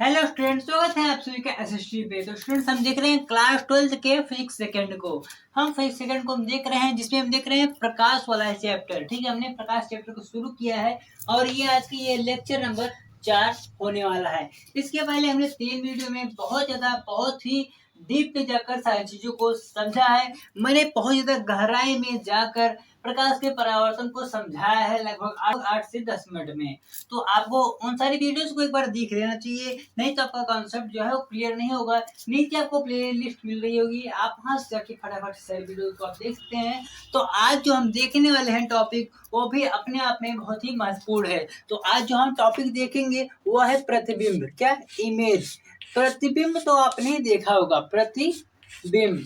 Hello students, स्वागत है आप सभी का एसएसटी पे। तो स्टूडेंट्स, हम देख रहे हैं क्लास 12 के फिजिक्स सेकंड को। फिजिक्स सेकंड को हम देख रहे हैं, जिसमें हम देख रहे हैं प्रकाश वाला चैप्टर। ठीक है, हमने प्रकाश चैप्टर को शुरू किया है और ये आज की ये लेक्चर नंबर 4 होने वाला है। इसके पहले हमने 3 वीडियो में बहुत ही डीप में जाकर सारी चीजों को समझा है। मैंने बहुत ज्यादा गहराई में जाकर प्रकाश के परावर्तन को समझाया है, लगभग 8 से 10 मिनट में। तो आपको उन सारी वीडियोस को एक बार देख लेना चाहिए, नहीं तो आपका कॉन्सेप्ट जो है वो क्लियर नहीं होगा। नीचे आपको प्ले लिस्ट मिल रही होगी, आप वहां से जाके फटाफट सारी वीडियोस को आप देख सकते हैं। तो आज जो हम देखने वाले हैं टॉपिक, वो भी अपने आप में बहुत ही महत्वपूर्ण है। तो आज जो हम टॉपिक देखेंगे वो है प्रतिबिंब। क्या? इमेज। प्रतिबिंब तो आपने देखा होगा, प्रतिबिंब,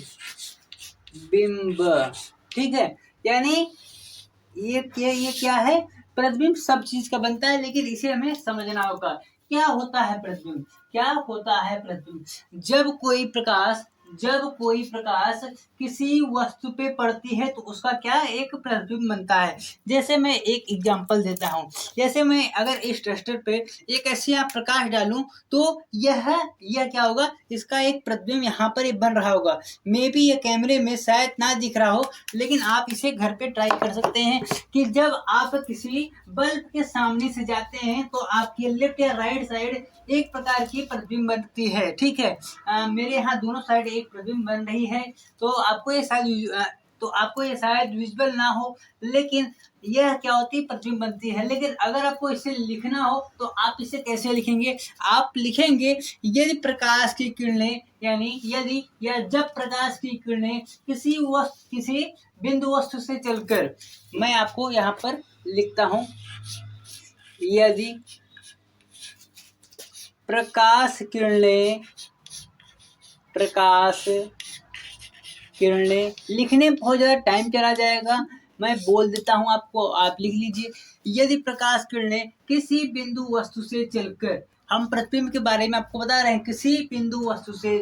बिंब। ठीक है, यानी ये क्या है? प्रतिबिंब सब चीज का बनता है, लेकिन इसे हमें समझना होगा। क्या होता है प्रतिबिंब? क्या होता है प्रतिबिंब? जब कोई प्रकाश किसी वस्तु पे पड़ती है तो उसका क्या एक प्रतिबिंब बनता है। जैसे मैं एक एग्जांपल देता हूँ। जैसे मैं अगर इस डस्टर पे एक ऐसी यहाँ प्रकाश डालूं तो यह क्या होगा, इसका एक प्रतिबिंब यहाँ पर बन रहा होगा। मे बी ये कैमरे में शायद ना दिख रहा हो, लेकिन आप इसे घर पे ट्राई कर सकते हैं कि जब आप किसी बल्ब के सामने से जाते हैं तो आपकी लेफ्ट या राइट साइड एक प्रकार की प्रतिबिंब बनती है। ठीक है, मेरे यहाँ दोनों साइड एक प्रतिबिंब बन रही है। तो आपको ये शायद विजुअल ना हो, लेकिन यह क्या होती है, प्रतिबिंब बनती है। लेकिन अगर आपको इसे लिखना हो तो आप इसे कैसे लिखेंगे? आप लिखेंगे, यदि प्रकाश की किरणें, यानी यदि या जब प्रकाश की किरणें किसी बिंदु वस्तु से चलकर, मैं आपको यहाँ पर लिखता हूँ, यदि प्रकाश किरणें लिखने में बहुत ज्यादा टाइम चला जाएगा, मैं बोल देता हूं आपको, आप लिख लीजिए। यदि प्रकाश किरणें किसी बिंदु वस्तु से चलकर, हम प्रतिबिंब के बारे में आपको बता रहे हैं, किसी बिंदु वस्तु से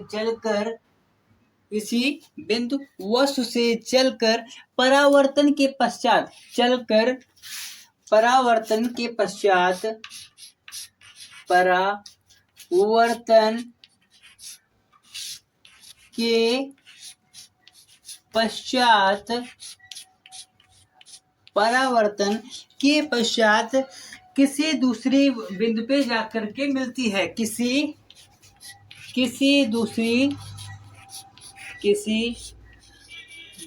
चलकर परावर्तन के पश्चात परावर्तन के पश्चात किसी दूसरी बिंदु पे जाकर के मिलती है। किसी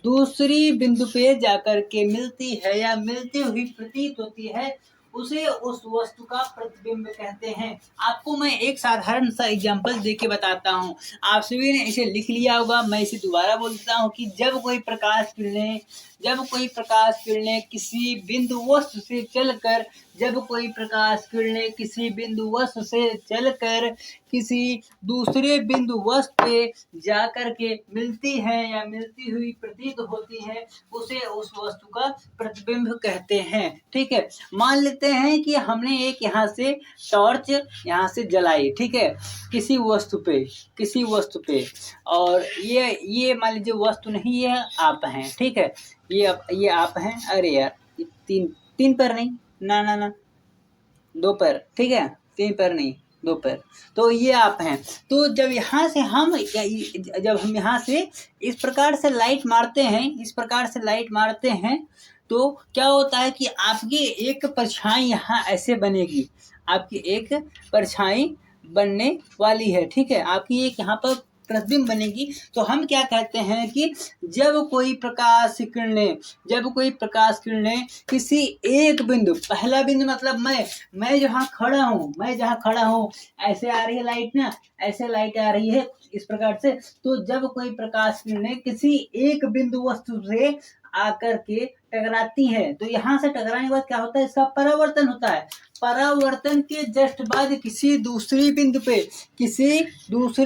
दूसरी बिंदु पे जाकर के मिलती है या मिलती हुई प्रतीत होती है, उसे उस वस्तु का प्रतिबिंब कहते हैं। आपको मैं एक साधारण सा एग्जांपल देके बताता हूँ। आप सभी ने इसे लिख लिया होगा, मैं इसे दोबारा बोलता हूँ कि जब कोई प्रकाश किरणें किसी बिंदु वस्तु से चलकर किसी दूसरे बिंदु वस्तु पे जाकर के मिलती है या मिलती हुई प्रतीत होती है, उसे उस वस्तु का प्रतिबिंब कहते हैं। ठीक है, मान लेते हैं कि हमने एक यहाँ से टॉर्च यहाँ से जलाई, ठीक है, किसी वस्तु पे, और ये मान लीजिए वस्तु नहीं, ये आप हैं। ठीक है, ये आप हैं। अरे यार, तीन पैर नहीं, ना 2 पैर। ठीक है, 3 पैर नहीं, 2 पैर। तो ये आप हैं। तो जब हम यहाँ से इस प्रकार से लाइट मारते हैं तो क्या होता है कि आपकी एक परछाई यहाँ ऐसे बनेगी, आपकी एक परछाई बनने वाली है। ठीक है, आपकी एक यहाँ पर प्रतिबिंब बनेगी। तो हम क्या कहते हैं कि जब कोई प्रकाश किरणें किसी एक बिंदु, पहला बिंदु मतलब मैं जहाँ खड़ा हूँ, ऐसे आ रही है लाइट ना, ऐसे लाइट आ रही है इस प्रकार से। तो जब कोई प्रकाश किरणें किसी एक बिंदु वस्तु से आकर के टकराती है, तो यहाँ से टकराने के बाद क्या होता है, इसका परावर्तन होता है। परावर्तन के जस्ट बाद किसी दूसरी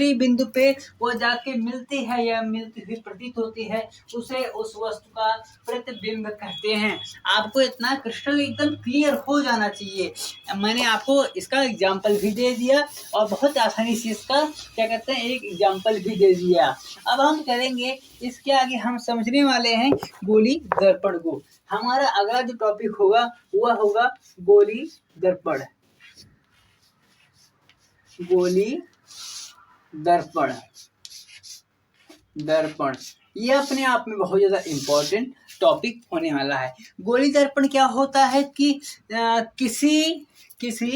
बिंदु पे वो जाके मिलती है या मिलती हुई प्रतीत होती है, उसे उस वस्तु का प्रतिबिंब कहते हैं। आपको इतना क्रिस्टल एकदम क्लियर हो जाना चाहिए। मैंने आपको इसका एग्जाम्पल भी दे दिया और बहुत आसानी से इसका क्या कहते हैं, एक एग्जाम्पल भी दे दिया। अब हम करेंगे, इसके आगे हम समझने वाले हैं गोली दर्पण को। हमारा अगला जो टॉपिक होगा वह होगा गोली दर्पण। गोली दर्पण। दर्पण ये अपने आप में बहुत ज्यादा इम्पोर्टेंट टॉपिक होने वाला है। गोली दर्पण क्या होता है कि किसी किसी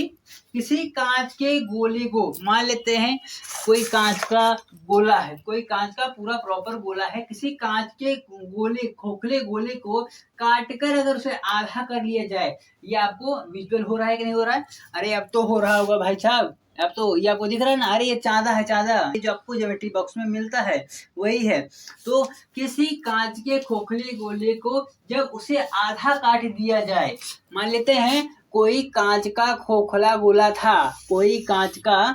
किसी कांच के गोले को, मान लेते हैं कोई कांच का गोला है, कोई कांच का पूरा प्रॉपर गोला है, किसी कांच के गोले, खोखले गोले को काटकर अगर उसे आधा कर लिया जाए, ये आपको विजुअल हो रहा है कि नहीं हो रहा है? अरे अब तो हो रहा होगा भाई साहब, अब तो ये आपको दिख रहा है ना। अरे ये चांदा है, चांदा ये जो आपको ज्योमेट्री बॉक्स में मिलता है वही है। तो किसी कांच के खोखले गोले को जब उसे आधा काट दिया जाए, मान लेते हैं कोई कांच का खोखला गोला था, कोई कांच का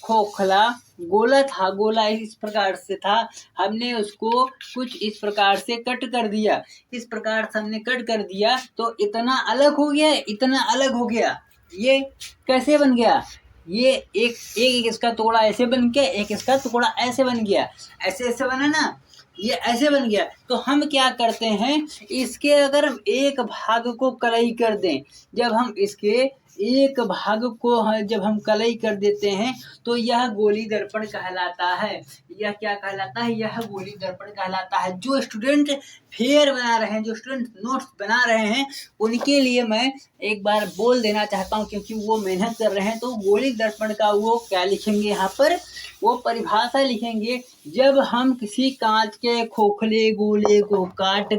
खोखला गोला था, गोला इस प्रकार से था, हमने उसको कुछ इस प्रकार से कट कर दिया, इस प्रकार से हमने कट कर दिया तो इतना अलग हो गया, इतना अलग हो गया। ये कैसे बन गया? ये एक एक इसका टुकड़ा ऐसे बन गया, एक इसका टुकड़ा ऐसे बन गया, ऐसे ऐसे बना ना, ये ऐसे बन गया। तो हम क्या करते हैं, इसके अगर हम एक भाग को कलई कर दें, जब हम इसके एक भाग को जब हम कलई कर देते हैं तो यह गोली दर्पण कहलाता है। यह क्या कहलाता है? यह गोली दर्पण कहलाता है। जो स्टूडेंट फेयर बना रहे हैं, जो स्टूडेंट नोट्स बना रहे हैं, उनके लिए मैं एक बार बोल देना चाहता हूँ, क्योंकि वो मेहनत कर रहे हैं। तो गोली दर्पण का वो क्या लिखेंगे यहाँ पर, वो परिभाषा लिखेंगे, जब हम किसी कांच के खोखले गोले को काट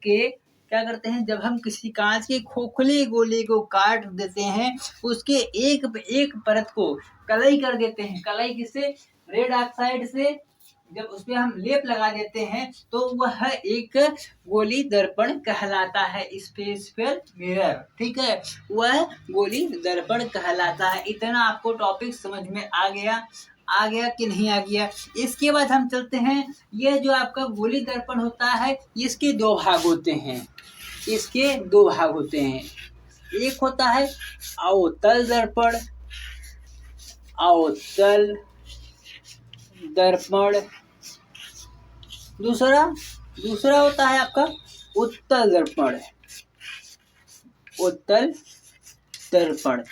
के क्या करते हैं, जब हम किसी कांच के खोखले गोले को काट देते हैं, उसके एक परत को कलई कर देते हैं। कलई किससे? रेड ऑक्साइड से। जब उसमें हम लेप लगा देते हैं तो वह एक गोली दर्पण कहलाता है, स्पेसिफिक मिरर। ठीक है, वह गोली दर्पण कहलाता है। इतना आपको टॉपिक समझ में आ गया कि नहीं आ गया? इसके बाद हम चलते हैं, यह जो आपका गोली दर्पण होता है, इसके दो भाग होते हैं, इसके दो भाग होते हैं। एक होता है अवतल दर्पण, अवतल दर्पण। दूसरा होता है आपका उत्तल दर्पण, उत्तल दर्पण।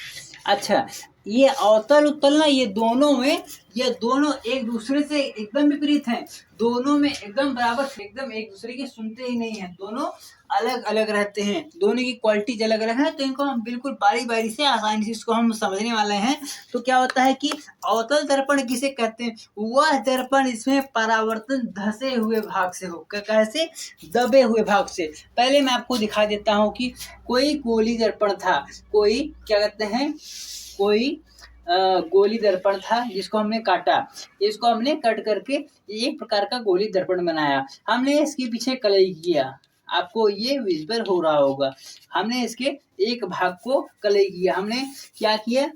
अच्छा, ये अवतल उत्तल ना, ये दोनों एक दूसरे से एकदम विपरीत हैं। दोनों में एकदम बराबर, एकदम एक दूसरे की सुनते ही नहीं है, दोनों अलग अलग रहते हैं, दोनों की क्वालिटीज अलग अलग है। तो इनको हम बिल्कुल बारी बारी से आसानी से इसको हम समझने वाले हैं। तो क्या होता है कि अवतल दर्पण किसे कहते हैं? वह दर्पण इसमें परावर्तन धसे हुए भाग से हो, कैसे? दबे हुए भाग से। पहले मैं आपको दिखा देता हूँ कि कोई गोली दर्पण था, कोई क्या कहते हैं, कोई गोली दर्पण था जिसको हमने काटा, इसको हमने कट करके एक प्रकार का गोली दर्पण बनाया। हमने इसके पीछे कलई किया, आपको ये विजुअल हो रहा होगा। हमने इसके एक भाग को कलई किया। हमने क्या किया,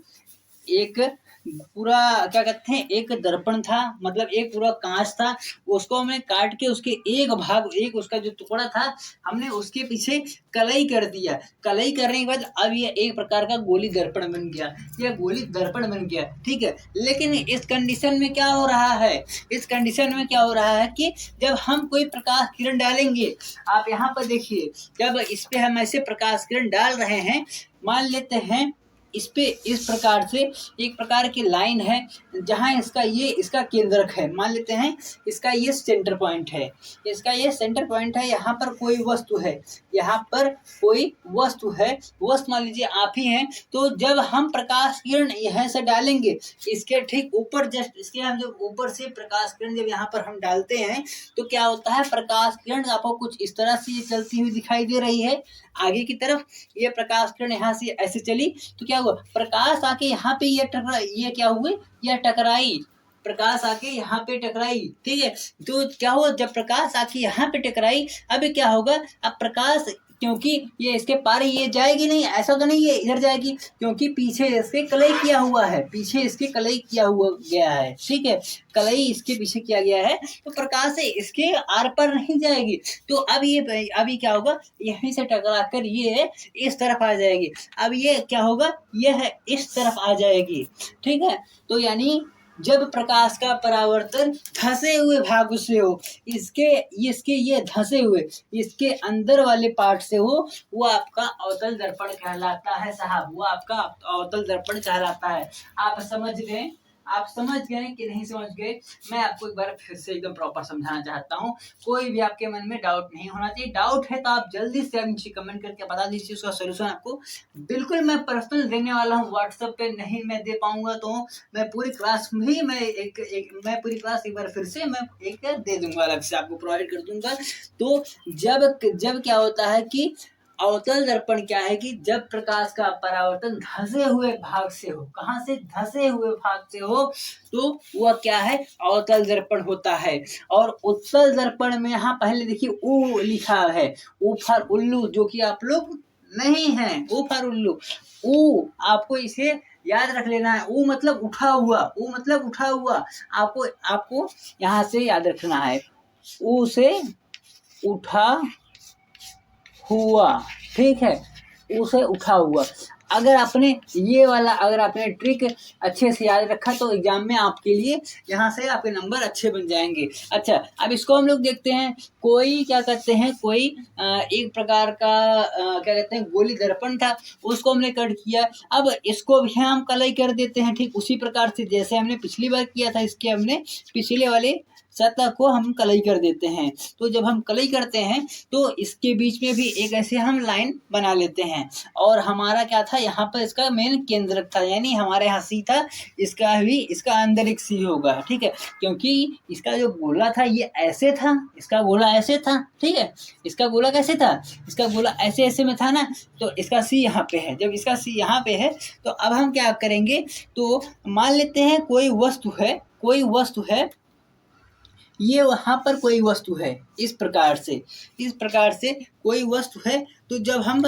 एक पूरा क्या कहते हैं, एक दर्पण था, मतलब एक पूरा कांच था, उसको हमने काट के उसके एक भाग, एक उसका जो टुकड़ा था, हमने उसके पीछे कलई कर दिया। कलई करने के बाद अब ये एक प्रकार का गोली दर्पण बन गया, यह गोली दर्पण बन गया। ठीक है, लेकिन इस कंडीशन में क्या हो रहा है, इस कंडीशन में क्या हो रहा है कि जब हम कोई प्रकाश किरण डालेंगे, आप यहाँ पर देखिए, जब इस पे हम ऐसे प्रकाश किरण डाल रहे हैं, मान लेते हैं इस पे इस प्रकार से एक प्रकार की लाइन है, जहां इसका केंद्रक है, मान लेते हैं इसका ये सेंटर पॉइंट है, इसका ये सेंटर पॉइंट है। यहाँ पर कोई वस्तु है, यहाँ पर कोई वस्तु है, वस्तु मान लीजिए आप ही हैं। तो जब हम प्रकाश किरण यहाँ से डालेंगे, इसके ठीक ऊपर, जस्ट इसके हम जब ऊपर से प्रकाश किरण जब यहाँ पर हम डालते हैं, तो क्या होता है, प्रकाश किरण आपको कुछ इस तरह से ये चलती हुई दिखाई दे रही है आगे की तरफ। ये प्रकाश किरण यहाँ से ऐसे चली तो क्या हुआ, प्रकाश आके यहाँ पे ये क्या हुए, यह टकराई, प्रकाश आके यहाँ पे टकराई। ठीक है, तो क्या हुआ, जब प्रकाश आके यहाँ पे टकराई, अब क्या होगा, अब प्रकाश, क्योंकि ये इसके पार ये जाएगी नहीं, ऐसा तो नहीं ये इधर जाएगी, क्योंकि पीछे इसके कलई किया हुआ है, पीछे इसके कलई किया हुआ गया है। ठीक है, कलई इसके पीछे किया गया है, तो प्रकाश से इसके आर पर नहीं जाएगी। तो अभी क्या होगा, यहीं से टकरा कर ये इस तरफ आ जाएगी। अब ये क्या होगा, यह इस तरफ आ जाएगी। ठीक है, तो यानी जब प्रकाश का परावर्तन धंसे हुए भाग से हो, इसके ये धंसे हुए इसके अंदर वाले पार्ट से हो, वो आपका अवतल दर्पण कहलाता है साहब, वो आपका अवतल दर्पण कहलाता है। आप समझ गए? आप समझ गए कि नहीं समझ गए? मैं आपको एक बार फिर से एकदम प्रॉपर समझाना चाहता हूँ। कोई भी आपके मन में डाउट नहीं होना चाहिए। डाउट है तो आप जल्दी से नीचे कमेंट करके बता दीजिए, उसका सोल्यूशन आपको बिल्कुल मैं पर्सनल देने वाला हूँ। व्हाट्सएप पे नहीं मैं दे पाऊंगा तो मैं पूरी क्लास में ही मैं पूरी क्लास एक बार फिर से मैं एक दे दूंगा, अलग से आपको प्रोवाइड कर दूंगा। तो जब क्या होता है कि अवतल दर्पण क्या है कि जब प्रकाश का परावर्तन धंसे हुए भाग से हो, कहां से? धंसे हुए भाग से हो, तो वह क्या है? अवतल दर्पण होता है। और उत्तल दर्पण में यहाँ पहले देखिए ऊ लिखा है, ऊ फॉर उल्लू, जो कि आप लोग नहीं है। ऊ फॉर उल्लू, ऊ आपको इसे याद रख लेना है। ऊ मतलब उठा हुआ, ऊ मतलब उठा हुआ, आपको यहाँ से याद रखना है। ऊ से उठा हुआ, ठीक है, उसे उठा हुआ। अगर आपने ट्रिक अच्छे से याद रखा तो एग्जाम में आपके लिए यहाँ से आपके नंबर अच्छे बन जाएंगे। अच्छा, अब इसको हम लोग देखते हैं। कोई क्या कहते हैं, कोई एक प्रकार का क्या कहते हैं गोली दर्पण था, उसको हमने कट किया। अब इसको भी हम कलई कर देते हैं, ठीक उसी प्रकार से जैसे हमने पिछली बार किया था। इसके हमने पिछले वाले सतह को हम कलई कर देते हैं। तो जब हम कलई करते हैं तो इसके बीच में भी एक ऐसे हम लाइन बना लेते हैं। और हमारा क्या था, यहाँ पर इसका मेन केंद्र था, यानी हमारे यहाँ सी था, इसका अंदर एक सी होगा, ठीक है। क्योंकि इसका जो गोला था ये ऐसे था, इसका गोला ऐसे था, ठीक है। इसका गोला कैसे था? इसका गोला ऐसे ऐसे में था ना, तो इसका सी यहाँ पे है। जब इसका सी यहाँ पे है तो अब हम क्या करेंगे, तो मान लेते हैं कोई वस्तु है, ये वहां पर कोई वस्तु है, इस प्रकार से कोई वस्तु है। तो जब हम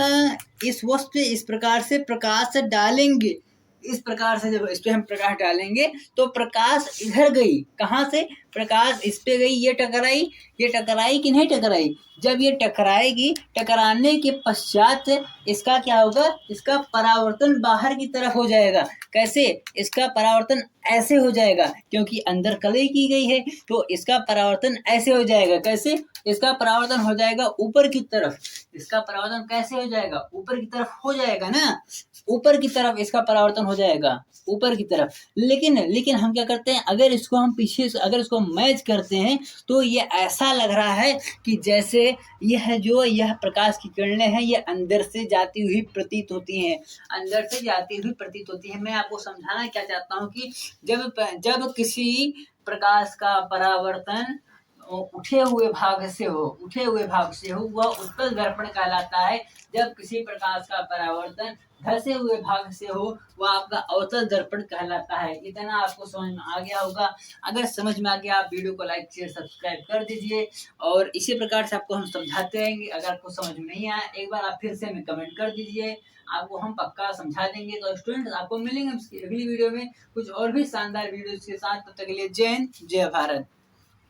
इस वस्तु पे इस प्रकार से प्रकाश डालेंगे, इस प्रकार से जब इस पे हम प्रकाश डालेंगे तो प्रकाश इधर गई, कहाँ से? प्रकाश इस पे गई, ये टकराई कि नहीं टकराई? जब ये टकराएगी, टकराने के पश्चात इसका क्या होगा? इसका परावर्तन बाहर की तरफ हो जाएगा। कैसे? इसका परावर्तन ऐसे हो जाएगा, क्योंकि अंदर कलई की गई है, तो इसका परावर्तन ऐसे हो जाएगा। कैसे? इसका परावर्तन हो जाएगा ऊपर की तरफ। इसका परावर्तन कैसे हो जाएगा? ऊपर की तरफ हो जाएगा ना, ऊपर की तरफ इसका परावर्तन हो जाएगा, ऊपर की तरफ। लेकिन हम क्या करते हैं, अगर इसको हम पीछे से अगर इसको मैच करते हैं तो ये ऐसा लग रहा है कि जैसे यह प्रकाश की किरणें हैं, ये अंदर से जाती हुई प्रतीत होती हैं। मैं आपको समझाना क्या चाहता हूँ कि जब किसी प्रकाश का परावर्तन उठे हुए भाग से हो वह उत्तल दर्पण कहलाता है। जब किसी प्रकाश का परावर्तन धंसे हुए भाग से हो वह आपका अवतल दर्पण कहलाता है। इतना आपको समझ में आ गया होगा। अगर समझ में आ गया आप वीडियो को लाइक शेयर सब्सक्राइब कर दीजिए, और इसी प्रकार से आपको हम समझाते रहेंगे। अगर आपको समझ में नहीं आया एक बार आप फिर से हमें कमेंट कर दीजिए, आपको हम पक्का समझा देंगे। तो स्टूडेंट्स आपको मिलेंगे अगली वीडियो में कुछ और भी शानदार वीडियो के साथ। तब तक के लिए जय हिंद, जय भारत।